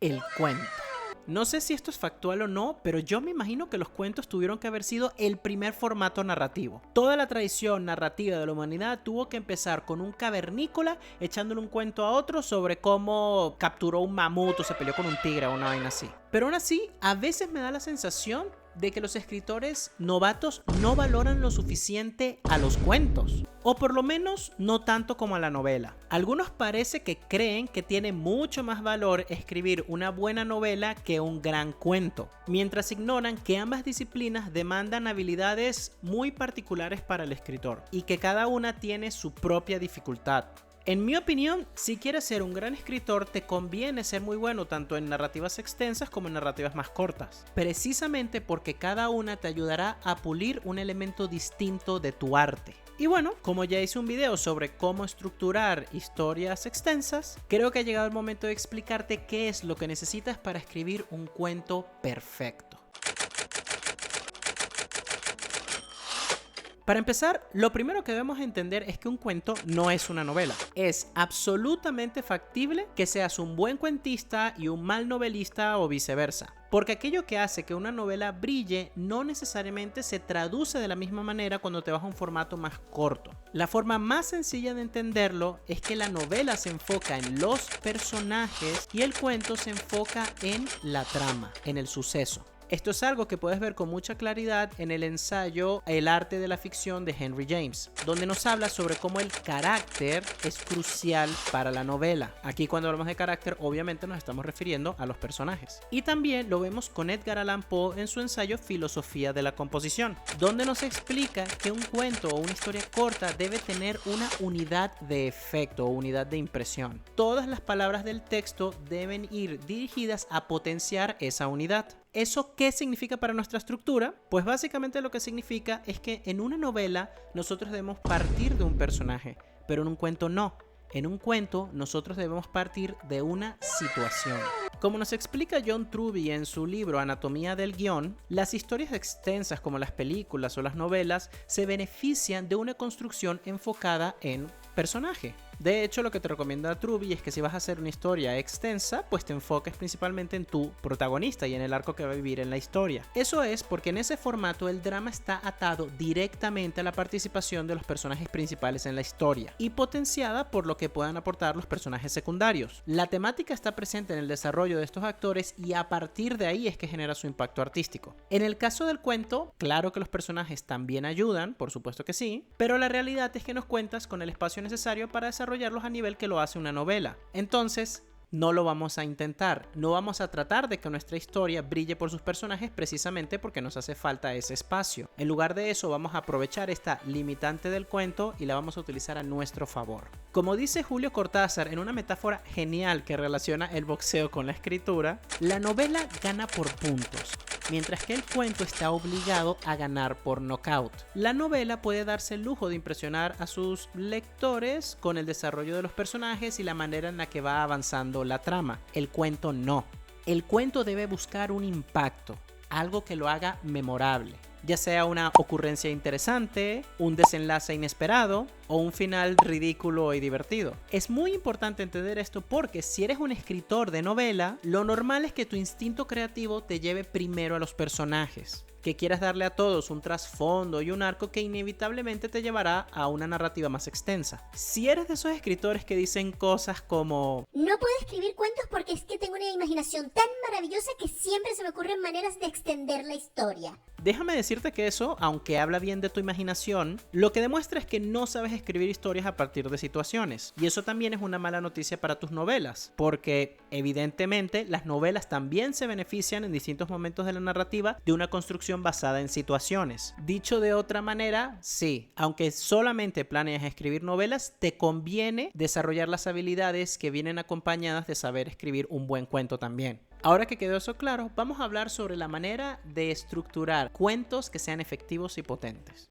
el cuento. No sé si esto es factual o no, pero yo me imagino que los cuentos tuvieron que haber sido el primer formato narrativo. Toda la tradición narrativa de la humanidad tuvo que empezar con un cavernícola echándole un cuento a otro sobre cómo capturó un mamut o se peleó con un tigre o una vaina así. Pero aún así, a veces me da la sensación de que los escritores novatos no valoran lo suficiente a los cuentos, o por lo menos no tanto como a la novela. Algunos parece que creen que tiene mucho más valor escribir una buena novela que un gran cuento, mientras ignoran que ambas disciplinas demandan habilidades muy particulares para el escritor y que cada una tiene su propia dificultad. En mi opinión, si quieres ser un gran escritor, te conviene ser muy bueno tanto en narrativas extensas como en narrativas más cortas, precisamente porque cada una te ayudará a pulir un elemento distinto de tu arte. Y bueno, como ya hice un video sobre cómo estructurar historias extensas, creo que ha llegado el momento de explicarte qué es lo que necesitas para escribir un cuento perfecto. Para empezar, lo primero que debemos entender es que un cuento no es una novela. Es absolutamente factible que seas un buen cuentista y un mal novelista o viceversa. Porque aquello que hace que una novela brille no necesariamente se traduce de la misma manera cuando te vas a un formato más corto. La forma más sencilla de entenderlo es que la novela se enfoca en los personajes y el cuento se enfoca en la trama, en el suceso. Esto es algo que puedes ver con mucha claridad en el ensayo El arte de la ficción de Henry James, donde nos habla sobre cómo el carácter es crucial para la novela. Aquí cuando hablamos de carácter, obviamente nos estamos refiriendo a los personajes. Y también lo vemos con Edgar Allan Poe en su ensayo Filosofía de la composición, donde nos explica que un cuento o una historia corta debe tener una unidad de efecto o unidad de impresión. Todas las palabras del texto deben ir dirigidas a potenciar esa unidad. ¿Eso qué significa para nuestra estructura? Pues básicamente lo que significa es que en una novela nosotros debemos partir de un personaje, pero en un cuento no. En un cuento nosotros debemos partir de una situación. Como nos explica John Truby en su libro Anatomía del guión, las historias extensas como las películas o las novelas se benefician de una construcción enfocada en personaje. De hecho, lo que te recomienda Truby es que si vas a hacer una historia extensa, pues te enfoques principalmente en tu protagonista y en el arco que va a vivir en la historia. Eso es porque en ese formato el drama está atado directamente a la participación de los personajes principales en la historia y potenciada por lo que puedan aportar los personajes secundarios. La temática está presente en el desarrollo de estos actores y a partir de ahí es que genera su impacto artístico. En el caso del cuento, claro que los personajes también ayudan, por supuesto que sí, pero la realidad es que nos cuentas con el espacio necesario para desarrollarlos a nivel que lo hace una novela. Entonces, no lo vamos a intentar, no vamos a tratar de que nuestra historia brille por sus personajes precisamente porque nos hace falta ese espacio. En lugar de eso, vamos a aprovechar esta limitante del cuento y la vamos a utilizar a nuestro favor. Como dice Julio Cortázar en una metáfora genial que relaciona el boxeo con la escritura, la novela gana por puntos, mientras que el cuento está obligado a ganar por nocaut. La novela puede darse el lujo de impresionar a sus lectores con el desarrollo de los personajes y la manera en la que va avanzando la trama. El cuento no. El cuento debe buscar un impacto, algo que lo haga memorable, ya sea una ocurrencia interesante, un desenlace inesperado o un final ridículo y divertido. Es muy importante entender esto porque si eres un escritor de novela, lo normal es que tu instinto creativo te lleve primero a los personajes, que quieras darle a todos un trasfondo y un arco que inevitablemente te llevará a una narrativa más extensa. Si eres de esos escritores que dicen cosas como "No puedo escribir cuentos porque es que tengo una imaginación tan maravillosa que siempre se me ocurren maneras de extender la historia", déjame decirte que eso, aunque habla bien de tu imaginación, lo que demuestra es que no sabes escribir historias a partir de situaciones. Y eso también es una mala noticia para tus novelas, porque evidentemente las novelas también se benefician en distintos momentos de la narrativa de una construcción basada en situaciones. Dicho de otra manera, sí, aunque solamente planeas escribir novelas, te conviene desarrollar las habilidades que vienen acompañadas de saber escribir un buen cuento también. Ahora que quedó eso claro, vamos a hablar sobre la manera de estructurar cuentos que sean efectivos y potentes.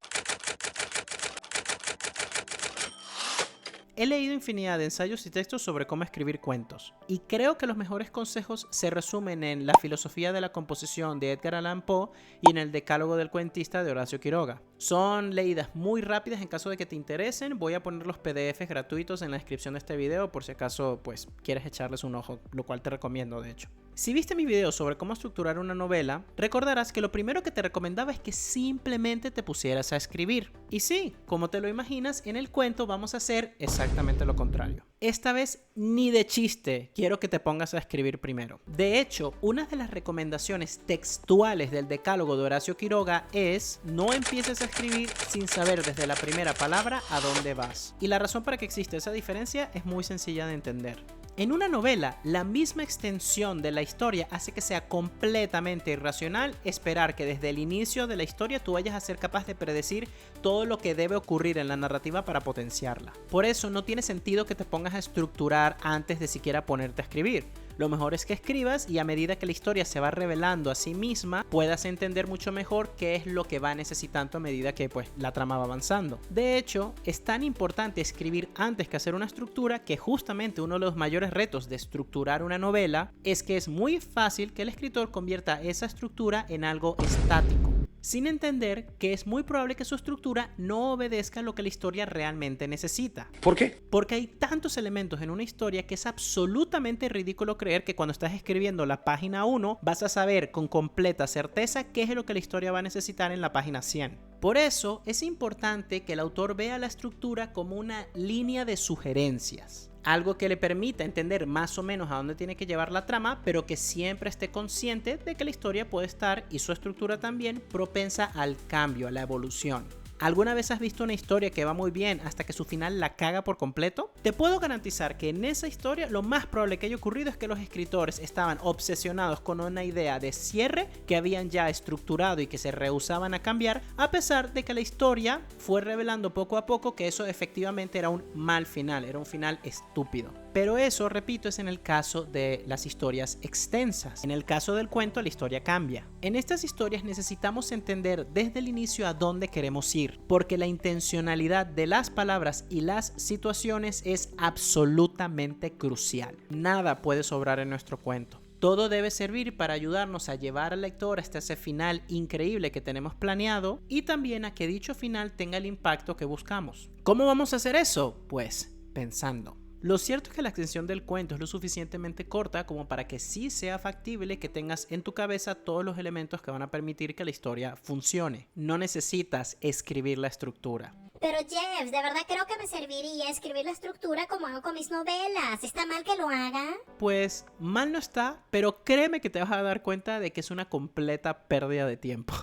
He leído infinidad de ensayos y textos sobre cómo escribir cuentos, y creo que los mejores consejos se resumen en La filosofía de la composición de Edgar Allan Poe y en el Decálogo del cuentista de Horacio Quiroga. Son leídas muy rápidas. En caso de que te interesen, voy a poner los PDFs gratuitos en la descripción de este video por si acaso pues quieres echarles un ojo, lo cual te recomiendo de hecho. Si viste mi video sobre cómo estructurar una novela, recordarás que lo primero que te recomendaba es que simplemente te pusieras a escribir. Y sí, como te lo imaginas, en el cuento vamos a hacer exactamente lo contrario. Esta vez ni de chiste quiero que te pongas a escribir primero. De hecho, una de las recomendaciones textuales del Decálogo de Horacio Quiroga es: no empieces a escribir sin saber desde la primera palabra a dónde vas. Y la razón para que exista esa diferencia es muy sencilla de entender. En una novela, la misma extensión de la historia hace que sea completamente irracional esperar que desde el inicio de la historia tú vayas a ser capaz de predecir todo lo que debe ocurrir en la narrativa para potenciarla. Por eso no tiene sentido que te pongas a estructurar antes de siquiera ponerte a escribir. Lo mejor es que escribas y a medida que la historia se va revelando a sí misma, puedas entender mucho mejor qué es lo que va necesitando a medida que pues la trama va avanzando. De hecho, es tan importante escribir antes que hacer una estructura que justamente uno de los mayores retos de estructurar una novela es que es muy fácil que el escritor convierta esa estructura en algo estático, sin entender que es muy probable que su estructura no obedezca lo que la historia realmente necesita. ¿Por qué? Porque hay tantos elementos en una historia que es absolutamente ridículo creer que cuando estás escribiendo la página 1 vas a saber con completa certeza qué es lo que la historia va a necesitar en la página 100. Por eso es importante que el autor vea la estructura como una línea de sugerencias. Algo que le permita entender más o menos a dónde tiene que llevar la trama, pero que siempre esté consciente de que la historia puede estar, y su estructura también, propensa al cambio, a la evolución. ¿Alguna vez has visto una historia que va muy bien hasta que su final la caga por completo? Te puedo garantizar que en esa historia lo más probable que haya ocurrido es que los escritores estaban obsesionados con una idea de cierre que habían ya estructurado y que se rehusaban a cambiar, a pesar de que la historia fue revelando poco a poco que eso efectivamente era un mal final, era un final estúpido. Pero eso, repito, es en el caso de las historias extensas. En el caso del cuento, la historia cambia. En estas historias necesitamos entender desde el inicio a dónde queremos ir, porque la intencionalidad de las palabras y las situaciones es absolutamente crucial. Nada puede sobrar en nuestro cuento. Todo debe servir para ayudarnos a llevar al lector hasta ese final increíble que tenemos planeado y también a que dicho final tenga el impacto que buscamos. ¿Cómo vamos a hacer eso? Pues pensando. Lo cierto es que la extensión del cuento es lo suficientemente corta como para que sí sea factible que tengas en tu cabeza todos los elementos que van a permitir que la historia funcione. No necesitas escribir la estructura. Pero Jeff, de verdad creo que me serviría escribir la estructura como hago con mis novelas. ¿Está mal que lo haga? Pues mal no está, pero créeme que te vas a dar cuenta de que es una completa pérdida de tiempo.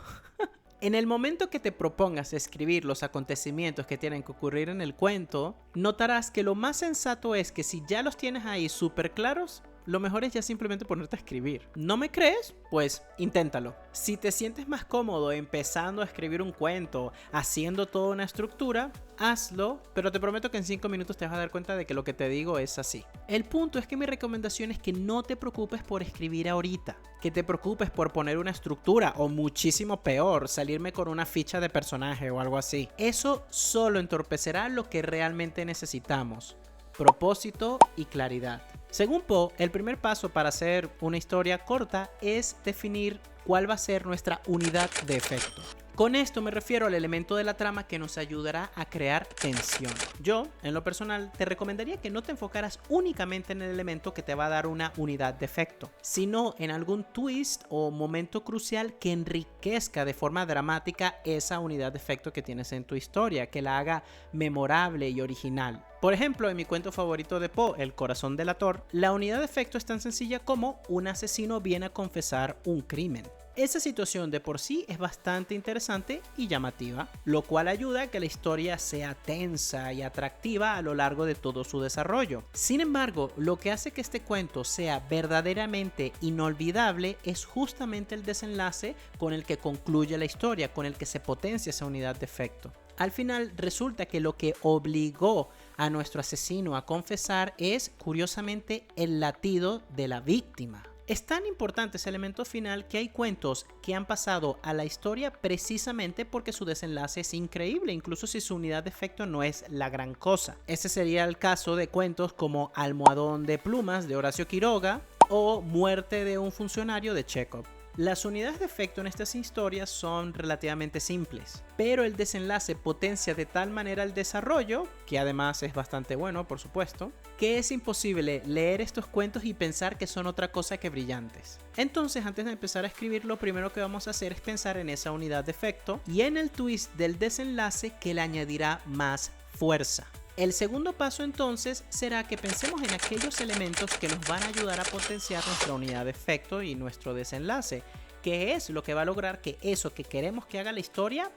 En el momento que te propongas escribir los acontecimientos que tienen que ocurrir en el cuento, notarás que lo más sensato es que si ya los tienes ahí súper claros, lo mejor es ya simplemente ponerte a escribir. ¿No me crees? Pues inténtalo. Si te sientes más cómodo empezando a escribir un cuento, haciendo toda una estructura, hazlo, pero te prometo que en 5 minutos te vas a dar cuenta de que lo que te digo es así. El punto es que mi recomendación es que no te preocupes por escribir ahorita, que te preocupes por poner una estructura o muchísimo peor, salirme con una ficha de personaje o algo así. Eso solo entorpecerá lo que realmente necesitamos: propósito y claridad. Según Poe, el primer paso para hacer una historia corta es definir cuál va a ser nuestra unidad de efecto. Con esto me refiero al elemento de la trama que nos ayudará a crear tensión. Yo, en lo personal, te recomendaría que no te enfocaras únicamente en el elemento que te va a dar una unidad de efecto, sino en algún twist o momento crucial que enriquezca de forma dramática esa unidad de efecto que tienes en tu historia, que la haga memorable y original. Por ejemplo, en mi cuento favorito de Poe, El corazón delator, la unidad de efecto es tan sencilla como un asesino viene a confesar un crimen. Esa situación de por sí es bastante interesante y llamativa, lo cual ayuda a que la historia sea tensa y atractiva a lo largo de todo su desarrollo. Sin embargo, lo que hace que este cuento sea verdaderamente inolvidable es justamente el desenlace con el que concluye la historia, con el que se potencia esa unidad de efecto. Al final resulta que lo que obligó a nuestro asesino a confesar es, curiosamente, el latido de la víctima. Es tan importante ese elemento final que hay cuentos que han pasado a la historia precisamente porque su desenlace es increíble, incluso si su unidad de efecto no es la gran cosa. Ese sería el caso de cuentos como Almohadón de plumas de Horacio Quiroga o Muerte de un funcionario de Chekhov. Las unidades de efecto en estas historias son relativamente simples, pero el desenlace potencia de tal manera el desarrollo, que además es bastante bueno, por supuesto, que es imposible leer estos cuentos y pensar que son otra cosa que brillantes. Entonces, antes de empezar a escribir, lo primero que vamos a hacer es pensar en esa unidad de efecto y en el twist del desenlace que le añadirá más fuerza. El segundo paso entonces será que pensemos en aquellos elementos que nos van a ayudar a potenciar nuestra unidad de efecto y nuestro desenlace, que es lo que va a lograr que eso que queremos que haga la historia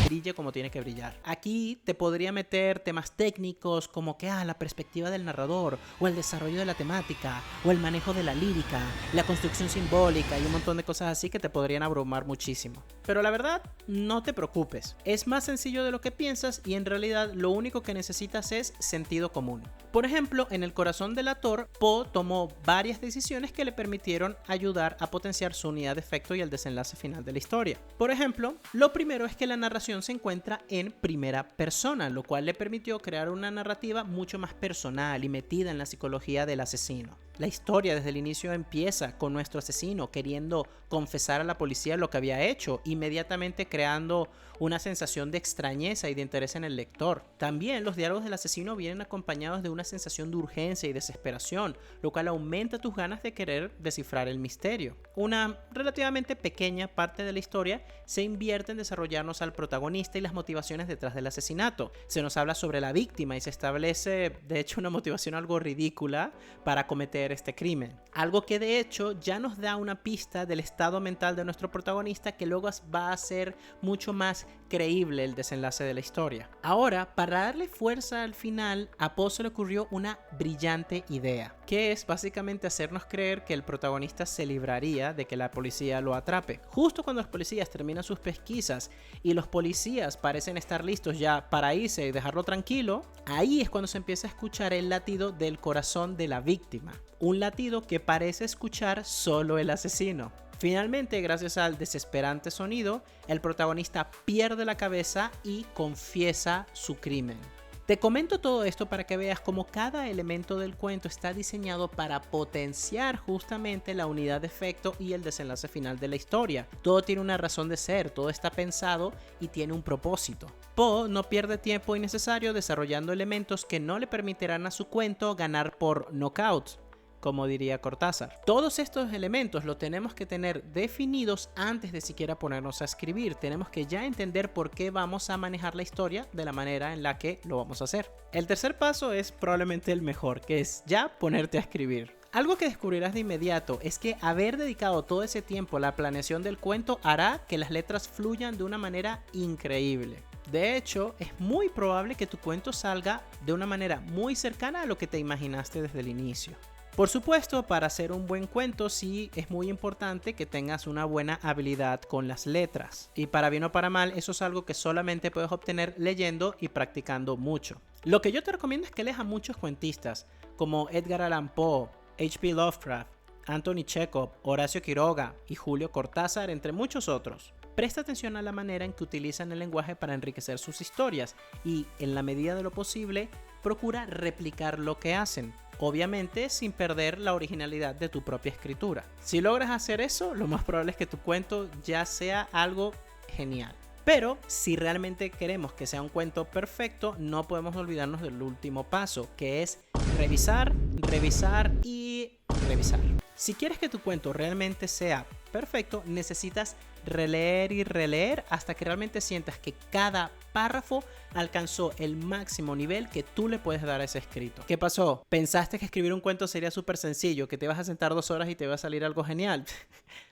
brille como tiene que brillar. Aquí te podría meter temas técnicos como que la perspectiva del narrador, o el desarrollo de la temática, o el manejo de la lírica, la construcción simbólica y un montón de cosas así que te podrían abrumar muchísimo. Pero la verdad, no te preocupes, es más sencillo de lo que piensas y en realidad lo único que necesitas es sentido común. Por ejemplo, en El corazón delator, Poe tomó varias decisiones que le permitieron ayudar a potenciar su unidad de efecto y el desenlace final de la historia. Por ejemplo, lo primero es que la narración se encuentra en primera persona, lo cual le permitió crear una narrativa mucho más personal y metida en la psicología del asesino. La historia desde el inicio empieza con nuestro asesino queriendo confesar a la policía lo que había hecho, inmediatamente creando una sensación de extrañeza y de interés en el lector. También los diálogos del asesino vienen acompañados de una sensación de urgencia y desesperación, lo cual aumenta tus ganas de querer descifrar el misterio. Una relativamente pequeña parte de la historia se invierte en desarrollarnos al protagonista y las motivaciones detrás del asesinato. Se nos habla sobre la víctima y se establece, de hecho, una motivación algo ridícula para cometer este crimen. Algo que de hecho ya nos da una pista del estado mental de nuestro protagonista que luego va a hacer mucho más creíble el desenlace de la historia. Ahora, para darle fuerza al final, a Poe se le ocurrió una brillante idea, que es básicamente hacernos creer que el protagonista se libraría de que la policía lo atrape. Justo cuando los policías terminan sus pesquisas y los policías parecen estar listos ya para irse y dejarlo tranquilo, ahí es cuando se empieza a escuchar el latido del corazón de la víctima. Un latido que parece escuchar solo el asesino. Finalmente, gracias al desesperante sonido, el protagonista pierde la cabeza y confiesa su crimen. Te comento todo esto para que veas cómo cada elemento del cuento está diseñado para potenciar justamente la unidad de efecto y el desenlace final de la historia. Todo tiene una razón de ser, todo está pensado y tiene un propósito. Poe no pierde tiempo innecesario desarrollando elementos que no le permitirán a su cuento ganar por knockout, como diría Cortázar. Todos estos elementos los tenemos que tener definidos antes de siquiera ponernos a escribir. Tenemos que ya entender por qué vamos a manejar la historia de la manera en la que lo vamos a hacer. El tercer paso es probablemente el mejor, que es ya ponerte a escribir. Algo que descubrirás de inmediato es que haber dedicado todo ese tiempo a la planeación del cuento hará que las letras fluyan de una manera increíble. De hecho, es muy probable que tu cuento salga de una manera muy cercana a lo que te imaginaste desde el inicio. Por supuesto, para hacer un buen cuento sí es muy importante que tengas una buena habilidad con las letras. Y para bien o para mal, eso es algo que solamente puedes obtener leyendo y practicando mucho. Lo que yo te recomiendo es que leas a muchos cuentistas, como Edgar Allan Poe, H.P. Lovecraft, Anthony Chekhov, Horacio Quiroga y Julio Cortázar, entre muchos otros. Presta atención a la manera en que utilizan el lenguaje para enriquecer sus historias y, en la medida de lo posible, procura replicar lo que hacen. Obviamente sin perder la originalidad de tu propia escritura. Si logras hacer eso, lo más probable es que tu cuento ya sea algo genial. Pero si realmente queremos que sea un cuento perfecto, no podemos olvidarnos del último paso, que es revisar, revisar y revisar. Si quieres que tu cuento realmente sea perfecto, necesitas releer y releer hasta que realmente sientas que cada párrafo alcanzó el máximo nivel que tú le puedes dar a ese escrito. ¿Qué pasó? ¿Pensaste que escribir un cuento sería súper sencillo, que te vas a sentar 2 horas y te va a salir algo genial?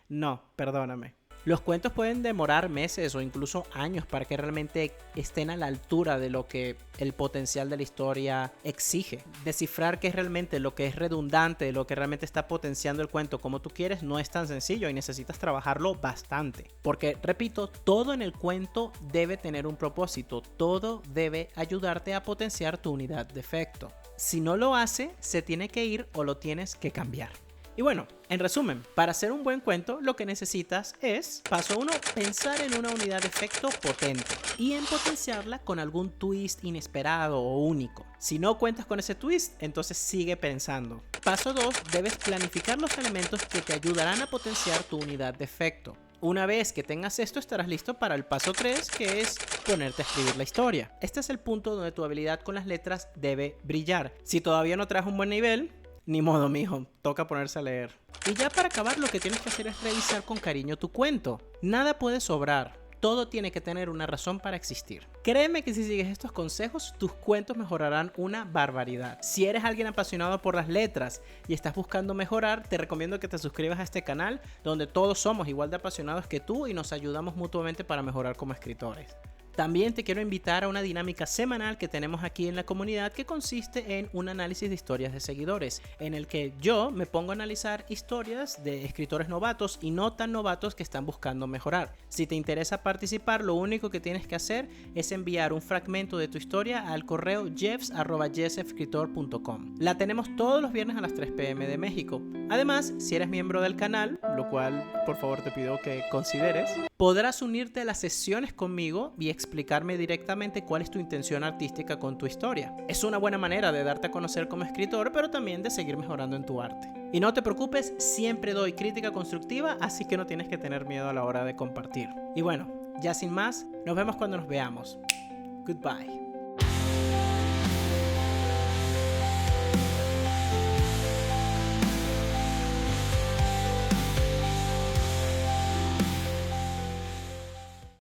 No, perdóname. Los cuentos pueden demorar meses o incluso años para que realmente estén a la altura de lo que el potencial de la historia exige. Descifrar qué es realmente lo que es redundante, lo que realmente está potenciando el cuento como tú quieres, no es tan sencillo y necesitas trabajarlo bastante. Porque, repito, todo en el cuento debe tener un propósito, todo debe ayudarte a potenciar tu unidad de efecto. Si no lo hace, se tiene que ir o lo tienes que cambiar. Y bueno, en resumen, para hacer un buen cuento lo que necesitas es, paso 1, pensar en una unidad de efecto potente y en potenciarla con algún twist inesperado o único. Si no cuentas con ese twist, entonces sigue pensando. Paso 2. Debes planificar los elementos que te ayudarán a potenciar tu unidad de efecto. Una vez que tengas esto, estarás listo para el paso 3, que es ponerte a escribir la historia. Este es el punto donde tu habilidad con las letras debe brillar. Si todavía no traes un buen nivel, ni modo, mijo, toca ponerse a leer. Y ya para acabar, lo que tienes que hacer es revisar con cariño tu cuento. Nada puede sobrar. Todo tiene que tener una razón para existir. Créeme que si sigues estos consejos, tus cuentos mejorarán una barbaridad. Si eres alguien apasionado por las letras y estás buscando mejorar, te recomiendo que te suscribas a este canal, donde todos somos igual de apasionados que tú y nos ayudamos mutuamente para mejorar como escritores. También te quiero invitar a una dinámica semanal que tenemos aquí en la comunidad, que consiste en un análisis de historias de seguidores, en el que yo me pongo a analizar historias de escritores novatos y no tan novatos que están buscando mejorar. Si te interesa participar, lo único que tienes que hacer es enviar un fragmento de tu historia al correo jeffs@jessescritor.com. La tenemos todos los viernes a las 3 p.m. de México. Además, si eres miembro del canal, lo cual por favor te pido que consideres, podrás unirte a las sesiones conmigo y explicarme directamente cuál es tu intención artística con tu historia. Es una buena manera de darte a conocer como escritor, pero también de seguir mejorando en tu arte. Y no te preocupes, siempre doy crítica constructiva, así que no tienes que tener miedo a la hora de compartir. Y bueno, ya sin más, nos vemos cuando nos veamos. Goodbye.